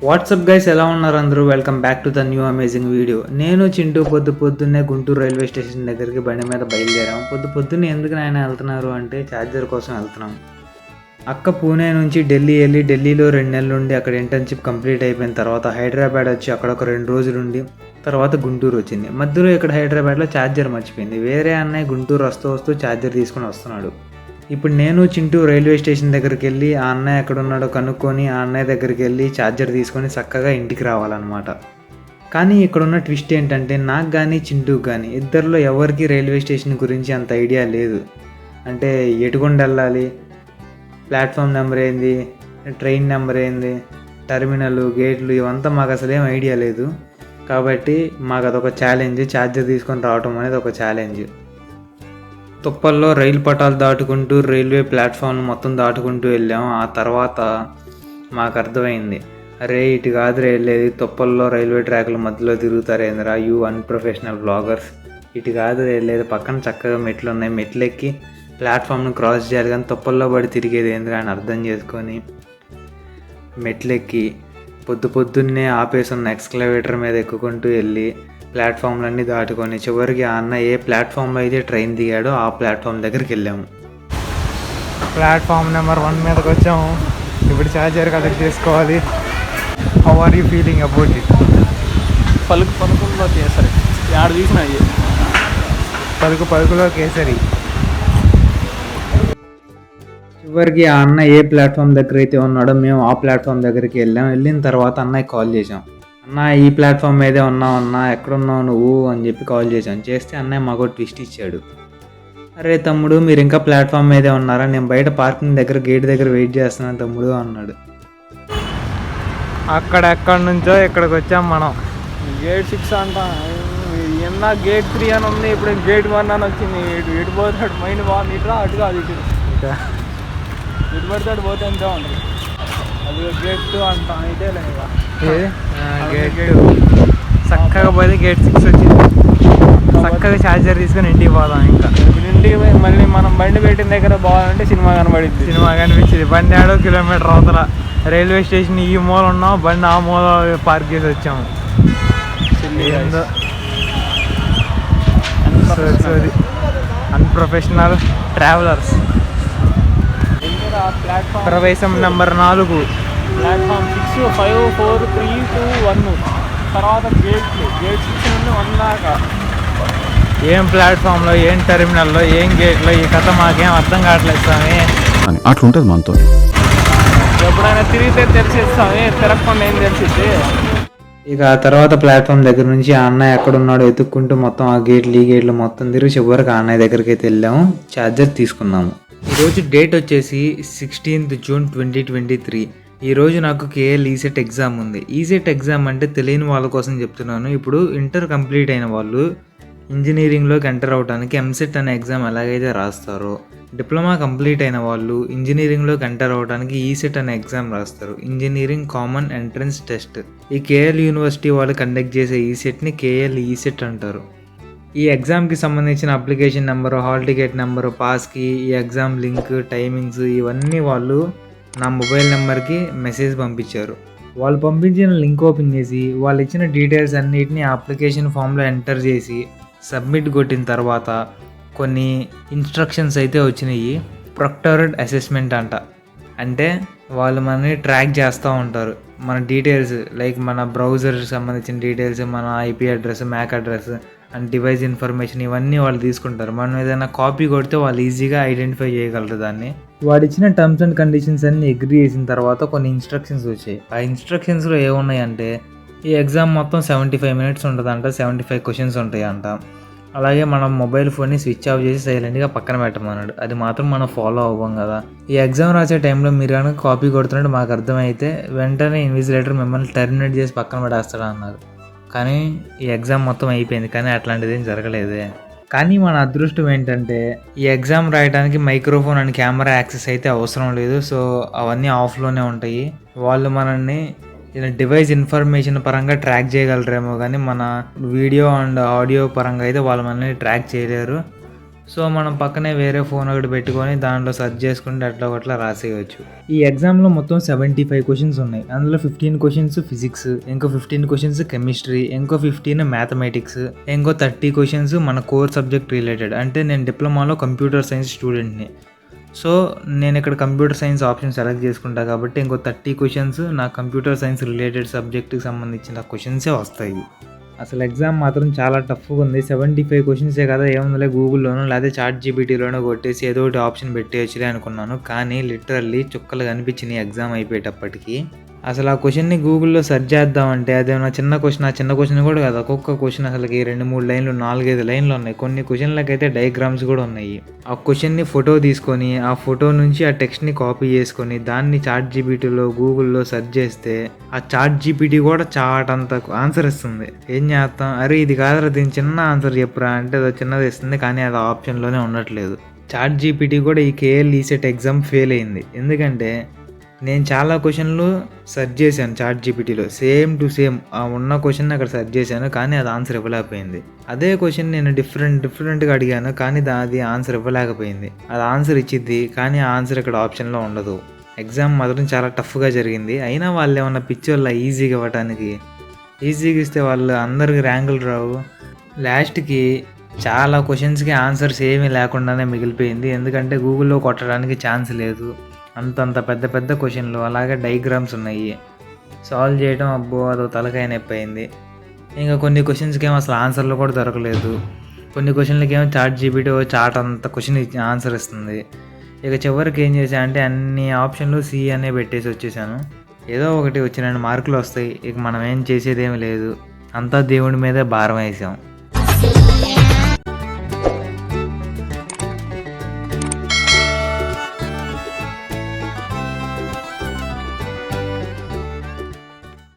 WhatsApp guys, ఎలా ఉన్నారు అందరూ? Welcome back to the new amazing video. నేను చింటూ పొద్దున్నే గుంటూరు రైల్వే స్టేషన్ దగ్గరికి బండి మీద బయలుదేరాం. పొద్దున్నే ఎందుకు నాయన వెళ్తున్నారు అంటే ఛార్జర్ కోసం వెళ్తున్నాం. అక్క పూణే నుంచి ఢిల్లీ వెళ్ళి ఢిల్లీలో 2 నెలలు ఉండి అక్కడ ఇంటర్న్షిప్ కంప్లీట్ అయిపోయిన తర్వాత హైదరాబాద్ వచ్చి అక్కడ ఒక 2 రోజులు ఉండి తర్వాత గుంటూరు వచ్చింది. మధ్యలో ఇక్కడ హైదరాబాద్లో ఛార్జర్ మర్చిపోయింది. వేరే అన్నయ్య గుంటూరు వస్తూ ఛార్జర్ తీసుకొని వస్తున్నాడు. ఇప్పుడు నేను చింటూ రైల్వే స్టేషన్ దగ్గరికి వెళ్ళి ఆ అన్నయ్య ఎక్కడున్నాడో కనుక్కొని ఆ అన్నయ్య దగ్గరికి వెళ్ళి ఛార్జర్ తీసుకొని చక్కగా ఇంటికి రావాలన్నమాట. కానీ ఇక్కడున్న ట్విస్ట్ ఏంటంటే నాకు కానీ చింటూకి కానీ ఇద్దరిలో ఎవరికి రైల్వే స్టేషన్ గురించి అంత ఐడియా లేదు. అంటే ఎటుకుండా వెళ్ళాలి, ప్లాట్ఫామ్ నెంబర్ ఏంది, ట్రైన్ నెంబర్ ఏంది, టెర్మినల్, గేట్లు ఇవంతా మాకు అసలు ఏం ఐడియా లేదు. కాబట్టి మాకు అదొక ఛాలెంజ్. ఛార్జర్ తీసుకొని రావటం అనేది ఒక ఛాలెంజ్. తుప్పల్లో రైలు పట్టాలు దాటుకుంటూ రైల్వే ప్లాట్ఫామ్ మొత్తం దాటుకుంటూ వెళ్ళాం. ఆ తర్వాత మాకు అర్థమైంది, అరే ఇటు కాదు వెళ్ళేది, తుప్పల్లో రైల్వే ట్రాక్ల మధ్యలో తిరుగుతారేంద్రా యూ అన్ప్రొఫెషనల్ బ్లాగర్స్. ఇటు కాదు వెళ్ళేది, పక్కన చక్కగా మెట్లు ఉన్నాయి, మెట్లు ఎక్కి ప్లాట్ఫామ్ను క్రాస్ చేయాలి కానీ తుప్పల్లో పడి తిరిగేది ఏంద్రా అని అర్థం చేసుకొని మెట్లెక్కి పొద్దున్నే ఆపేసున్న ఎక్స్కలేవేటర్ మీద ఎక్కుకుంటూ వెళ్ళి ప్లాట్ఫామ్లన్నీ దాటుకొని చివరికి ఆ అన్న ఏ ప్లాట్ఫామ్లో అయితే ట్రైన్ దిగాడో ఆ ప్లాట్ఫామ్ దగ్గరికి వెళ్ళాము. ప్లాట్ఫామ్ నెంబర్ 1 మీదకి వచ్చాము. ఇప్పుడు ఛార్జర్ కలెక్ట్ చేసుకోవాలి. How are you feeling about it? పలుకులో కేసరి ఆడ తీసిన పలుకులో కేసరి. చివరికి ఆ అన్న ఏ ప్లాట్ఫామ్ దగ్గర అయితే ఉన్నాడో మేము ఆ ప్లాట్ఫామ్ దగ్గరికి వెళ్ళిన తర్వాత అన్నయ్య కాల్ చేసాం. అన్న ఈ ప్లాట్ఫామ్ మీదే ఉన్నావు అన్న, ఎక్కడున్నావు నువ్వు అని చెప్పి కాల్ చేస్తే అన్నయ్య మాకు ట్విస్ట్ ఇచ్చాడు. అరే తమ్ముడు, మీరు ఇంకా ప్లాట్ఫామ్ మీదే ఉన్నారా? నేను బయట పార్కింగ్ దగ్గర గేట్ దగ్గర వెయిట్ చేస్తున్నాను తమ్ముడు అన్నాడు. అక్కడెక్కడి నుంచో ఇక్కడికి వచ్చాం మనం. గేట్ 6 అంట, ఎన్న గేట్ 3 అని ఉంది, ఇప్పుడు గేట్ 1 అని వచ్చింది. ఇటు పోతాడు మైండ్ బాగుంది, ఇటు అటు కాదు ఇటు పడితే పోతే ఎంతో ఉంటుంది. అది గేట్ 2 అంట, అయితే లేదా గేట్ 2 చక్కగా పోతే గేట్ 6 వచ్చింది. చక్కగా ఛార్జర్ తీసుకొని ఇంటికి పోదాం. ఇంకా ఇంటికి పోయి మళ్ళీ మనం బండి పెట్టిన దగ్గర బాగాలంటే సినిమా కనిపించింది. బండి ఆడో కిలోమీటర్ అవతల రైల్వే స్టేషన్ ఈ మూల ఉన్నాం, బండి ఆ మూల పార్క్ చేసి వచ్చాము. Unprofessional travellers. ప్రవేశం నెంబర్ 4, ప్లాట్ఫామ్ 6, 5, 4, 3, 2, 1. తర్వాత గేట్ 6 నుండి 1 దాకా. ఏం ప్లాట్ఫామ్లో, ఏం టెర్మినల్లో, ఏం గేట్లో ఈ కథ మాకేం అర్థం కావట్లేదు స్వామి. అట్లుంటుంది మనతో. ఎప్పుడైనా తిరిగితే తెలిసిస్తామే, తిరగకుండా ఏం తెలిసిద్ది. ఇక ఆ తర్వాత ప్లాట్ఫామ్ దగ్గర నుంచి ఆ అన్నయ్య ఎక్కడున్నాడో ఎత్తుక్కుంటూ మొత్తం ఆ గేట్లు ఈ గేట్లు మొత్తం తిరిగి చివరికి ఆ అన్నయ్య దగ్గరికి అయితే వెళ్ళాము. ఛార్జర్ తీసుకున్నాము. ఈరోజు డేట్ వచ్చేసి 16th June 2023. ఈరోజు నాకు కేఎల్ ఈసెట్ ఎగ్జామ్ ఉంది. ఈసెట్ ఎగ్జామ్ అంటే తెలియని వాళ్ళ కోసం చెప్తున్నాను. ఇప్పుడు ఇంటర్ కంప్లీట్ అయిన వాళ్ళు ఇంజనీరింగ్లోకి ఎంటర్ అవడానికి ఎంసెట్ అనే ఎగ్జామ్ ఎలాగైతే రాస్తారో, డిప్లొమా కంప్లీట్ అయిన వాళ్ళు ఇంజనీరింగ్లోకి ఎంటర్ అవడానికి ఈసెట్ అనే ఎగ్జామ్ రాస్తారు, ఇంజనీరింగ్ కామన్ ఎంట్రన్స్ టెస్ట్. ఈ కేఎల్ యూనివర్సిటీ వాళ్ళు కండక్ట్ చేసే ఈసెట్ని కేఎల్ ఈసెట్ అంటారు. ఈ ఎగ్జామ్కి సంబంధించిన application number, hall ticket number, పాస్కి, ఈ ఎగ్జామ్ లింక్, టైమింగ్స్ ఇవన్నీ వాళ్ళు నా మొబైల్ నెంబర్కి మెసేజ్ పంపించారు. వాళ్ళు పంపించిన లింక్ ఓపెన్ చేసి వాళ్ళు ఇచ్చిన డీటెయిల్స్ అన్నిటిని అప్లికేషన్ ఫామ్లో ఎంటర్ చేసి సబ్మిట్ కొట్టిన తర్వాత కొన్ని ఇన్స్ట్రక్షన్స్ అయితే వచ్చినాయి. ప్రొక్టోర్డ్ అసెస్మెంట్ అంట. అంటే వాళ్ళు మనని ట్రాక్ చేస్తూ ఉంటారు. మన డీటెయిల్స్ లైక్ మన బ్రౌజర్ సంబంధించిన డీటెయిల్స్, మన IP address, MAC address and device information ఇవన్నీ వాళ్ళు తీసుకుంటారు. మనం ఏదైనా కాపీ కొడితే వాళ్ళు ఈజీగా ఐడెంటిఫై చేయగలరు దాన్ని. వాడు ఇచ్చిన టర్మ్స్ అండ్ కండిషన్స్ అన్ని అగ్రీ చేసిన తర్వాత కొన్ని ఇన్స్ట్రక్షన్స్ వచ్చాయి. ఆ ఇన్స్ట్రక్షన్స్లో ఏమున్నాయంటే ఈ ఎగ్జామ్ మొత్తం 75 minutes ఉంటుందంట, 75 questions ఉంటాయంట. అలాగే మనం మొబైల్ ఫోన్ని స్విచ్ ఆఫ్ చేసి సైలెంట్గా పక్కన పెట్టమన్నాడు. అది మాత్రం మనం ఫాలో అవ్వం కదా. ఈ ఎగ్జామ్ రాసే టైంలో మీరు కనుక కాపీ కొడుతున్నట్టు మాకు అర్థమైతే వెంటనే ఇన్విజిలేటర్ మిమ్మల్ని టెర్మినేట్ చేసి పక్కన పెట్టేస్తాడు అన్నారు. కానీ ఈ ఎగ్జామ్ మొత్తం అయిపోయింది, కానీ అట్లాంటిది ఏం జరగలేదే. కానీ మన అదృష్టం ఏంటంటే ఈ ఎగ్జామ్ రాయడానికి మైక్రోఫోన్ అండ్ కెమెరా యాక్సెస్ అయితే అవసరం లేదు. సో అవన్నీ ఆఫ్లోనే ఉంటాయి. వాళ్ళు మనల్ని డివైస్ ఇన్ఫర్మేషన్ పరంగా ట్రాక్ చేయగలరేమో కానీ మన వీడియో అండ్ ఆడియో పరంగా అయితే వాళ్ళు మనల్ని ట్రాక్ చేయలేరు. సో మనం పక్కనే వేరే ఫోన్ ఒకటి పెట్టుకొని దాంట్లో సెర్చ్ చేసుకుంటే అట్లా ఒకట్లా రాసేయచ్చు. ఈ ఎగ్జామ్లో మొత్తం 75 క్వశ్చన్స్ ఉన్నాయి. అందులో 15 క్వశ్చన్స్ ఫిజిక్స్, ఇంకో 15 క్వశ్చన్స్ కెమిస్ట్రీ, ఇంకో 15 మ్యాథమెటిక్స్, ఇంకో 30 క్వశ్చన్స్ మన కోర్ సబ్జెక్ట్ రిలేటెడ్. అంటే నేను డిప్లొమాలో కంప్యూటర్ సైన్స్ స్టూడెంట్ని. సో నేను ఇక్కడ కంప్యూటర్ సైన్స్ ఆప్షన్ సెలెక్ట్ చేసుకుంటా కాబట్టి ఇంకో 30 క్వశ్చన్స్ నా కంప్యూటర్ సైన్స్ రిలేటెడ్ సబ్జెక్ట్కి సంబంధించిన క్వశ్చన్సే వస్తాయి. అసలు ఎగ్జామ్ మాత్రం చాలా టఫ్గా ఉంది. 75 క్వశ్చన్సే కదా, ఏముందిలే గూగుల్లోనో లేదా చాట్ జీపీటీలోనో కొట్టేసి ఏదో ఒకటి ఆప్షన్ పెట్టేయచ్చులే అనుకున్నాను. కానీ లిటరల్లీ చుక్కలు కనిపించినాయి ఎగ్జామ్ అయిపోయేటప్పటికి. అసలు ఆ క్వశ్చన్ని గూగుల్లో సెర్చ్ చేద్దామంటే అదేమన్నా చిన్న క్వశ్చన్, ఆ చిన్న క్వశ్చన్ కూడా కాదు. ఒక్కొక్క క్వశ్చన్ అసలుకి 2-3 లైన్లు, 4-5 లైన్లు ఉన్నాయి. కొన్ని క్వశ్చన్లకైతే డయాగ్రామ్స్ కూడా ఉన్నాయి. ఆ క్వశ్చన్ని ఫోటో తీసుకొని ఆ ఫోటో నుంచి ఆ టెక్స్ట్ని కాపీ చేసుకొని దాన్ని చాట్ జీపీటీలో గూగుల్లో సెర్చ్ చేస్తే ఆ చాట్ జీపీటీ కూడా చాటంత ఆన్సర్ ఇస్తుంది. ఏం చేస్తాం, అరే ఇది కాదురా దీని చిన్న ఆన్సర్ చెప్పురా అంటే అది చిన్నది ఇస్తుంది, కానీ అది ఆప్షన్లోనే ఉండట్లేదు. చాట్ జీపీటీ కూడా ఈ కేఎల్ ఈసెట్ ఎగ్జామ్ ఫెయిల్ అయింది. ఎందుకంటే నేను చాలా క్వశ్చన్లు సెర్చ్ చేశాను చాట్ జీపీటీలో, సేమ్ టు సేమ్ ఆ ఉన్న క్వశ్చన్ అక్కడ సెర్చ్ చేశాను, కానీ అది ఆన్సర్ ఇవ్వలేకపోయింది. అదే క్వశ్చన్ నేను డిఫరెంట్గా అడిగాను, కానీ అది ఆన్సర్ ఇవ్వలేకపోయింది. అది ఆన్సర్ ఇచ్చిద్ది, కానీ ఆ ఆన్సర్ ఇక్కడ ఆప్షన్లో ఉండదు. ఎగ్జామ్ మాత్రం చాలా టఫ్గా జరిగింది. అయినా వాళ్ళు ఏమన్నా పిచ్చోళ్ళ ఈజీగా ఇవ్వటానికి, ఈజీగా ఇస్తే వాళ్ళు అందరికి ర్యాంకులు రావు. లాస్ట్కి చాలా క్వశ్చన్స్కి ఆన్సర్స్ ఏమీ లేకుండానే మిగిలిపోయింది. ఎందుకంటే గూగుల్లో కొట్టడానికి ఛాన్స్ లేదు. అంతంత పెద్ద పెద్ద క్వశ్చన్లు, అలాగే డయాగ్రామ్స్ ఉన్నాయి. సాల్వ్ చేయడం అబ్బో అదో తలకాయ నొప్పి అయింది. ఇంకా కొన్ని క్వశ్చన్స్కి ఏమో అసలు ఆన్సర్లు కూడా దొరకలేదు. కొన్ని క్వశ్చన్లకి ఏమో చాట్ జీపీటీ చాట్ అంత క్వశ్చన్ ఆన్సర్ ఇస్తుంది. ఇక చివరికి ఏం చేశాను అంటే అన్ని ఆప్షన్లు సి అనే పెట్టేసి వచ్చేసాను. ఏదో ఒకటి వచ్చిన మార్కులు వస్తాయి, ఇక మనం ఏం చేసేదేమీ లేదు. అంతా దేవుడి మీదే భారం వేసాం.